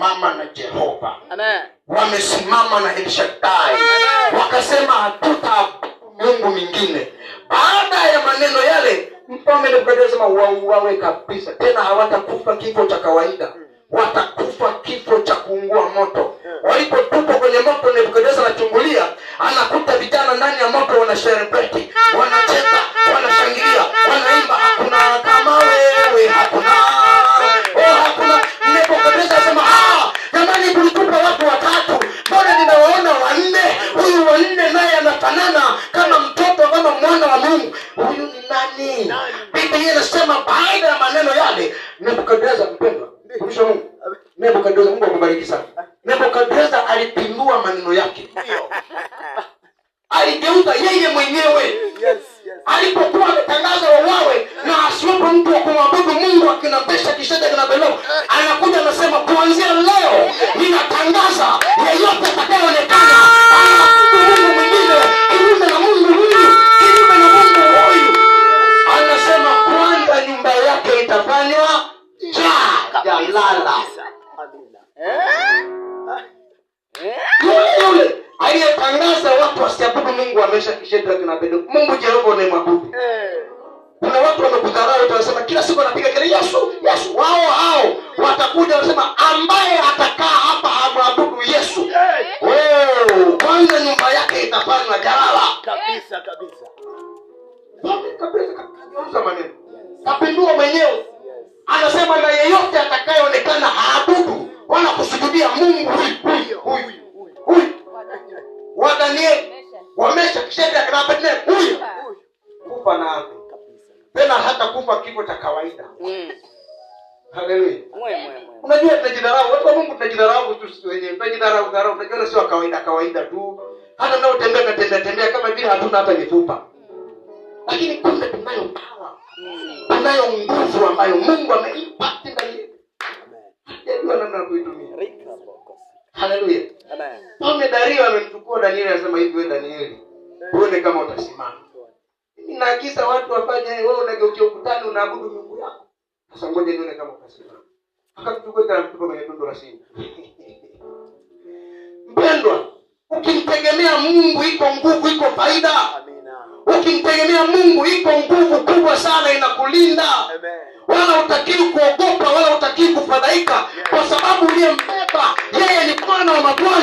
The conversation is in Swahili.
wamesimama na Jehova. Amen. Wamesimama na El Shaddai. Wakasema hatuta miungu mingine. Baada ya maneno yale, mfalme Nebukadneza sema wauawe kabisa. Tena hawatakufa kifo cha kawaida. Watakufa kifo cha kuungua moto. Walipotupwa kwenye moto, Nebukadneza anachungulia, anakuta vijana ndani ya moto wanasherehekea, wanacheka, wanashangilia, wanaimba hakuna kama wewe, hakuna. Hakuna. Nebukadneza anasema jamani, kulitupa watu watatu, mbona ninawaona wanne? Huyu wanne naye anafanana kama mtoto, kama mwana wa Mungu. Huyu ni nani? Biblia inasema baada ya maneno yale, Nebukadneza mpendwa, kumsha Mungu. Nebukadneza, Mungu akubariki sana. Nebukadneza alipindua maneno yake. Aligeuza yeye mwenyewe. Alipokuwa ametangaza wawawe na asiwepo mtu wa kumwabudu Mungu, akina Meshaki, Shadraka na Abednego, anakuja anasema kuanzia leo ninatangaza yeyote atakayeonekana anaabudu Mungu mwingine kinyume na Mungu huyu, kinyume na Mungu huyu, anasema kwanza nyumba yake itafanywa jalala. Yule aliyetangaza watu wasiabudu Mungu wa Meshaki, Shadraka na Abednego, Mungu Jehova unayemwabudu. Kuna watu wamekudharau, wanasema kila siku anapiga kelele Yesu, Yesu. Wao hao watakuja wanasema ambaye atakaa hapa hamwabudu Yesu, kwanza nyumba yake itafanywa jalala. Kabisa kabisa. Kabisa maneno. Kapindua mwenyewe. Anasema na yeyote atakayeonekana haabudu wala kusujudia Mungu huyu wa Danieli, wa Meshaki, Shadraka na Abednego, huyu kufa na hapo. Tena hata kufa kifo cha kawaida. Haleluya. Unajua tunajidharau, watu wa Mungu tunajidharau tu sisi wenyewe. Tunajidharau, tunajiona sio kawaida tu. Hata nao tembea kama vile hatuna hata mifupa. Lakini kumbe tunayo power. Tunayo nguvu ambayo Mungu ameimpatia ndani yetu. Ndio namna ya kuitumia. Haleluya. Amen. Mfalme Dario amemchukua Danieli, anasema hivi, wewe Danieli, uone kama utasimama. Ninaagiza watu wafanye, wewe unageukia ukutani unaabudu Mungu yako. Sasa ngoja nione kama utasimama. Akamchukua tena mtupa kwenye tundu la simba. Mpendwa, ukimtegemea Mungu iko nguvu, iko faida. Amina. Ukimtegemea Mungu iko nguvu kubwa sana, inakulinda. Amen. Wala hutakiwi kuogopa, wala hutakiwi kufadhaika, kwa sababu uliyembeba yeye ni Bwana wa mabwana.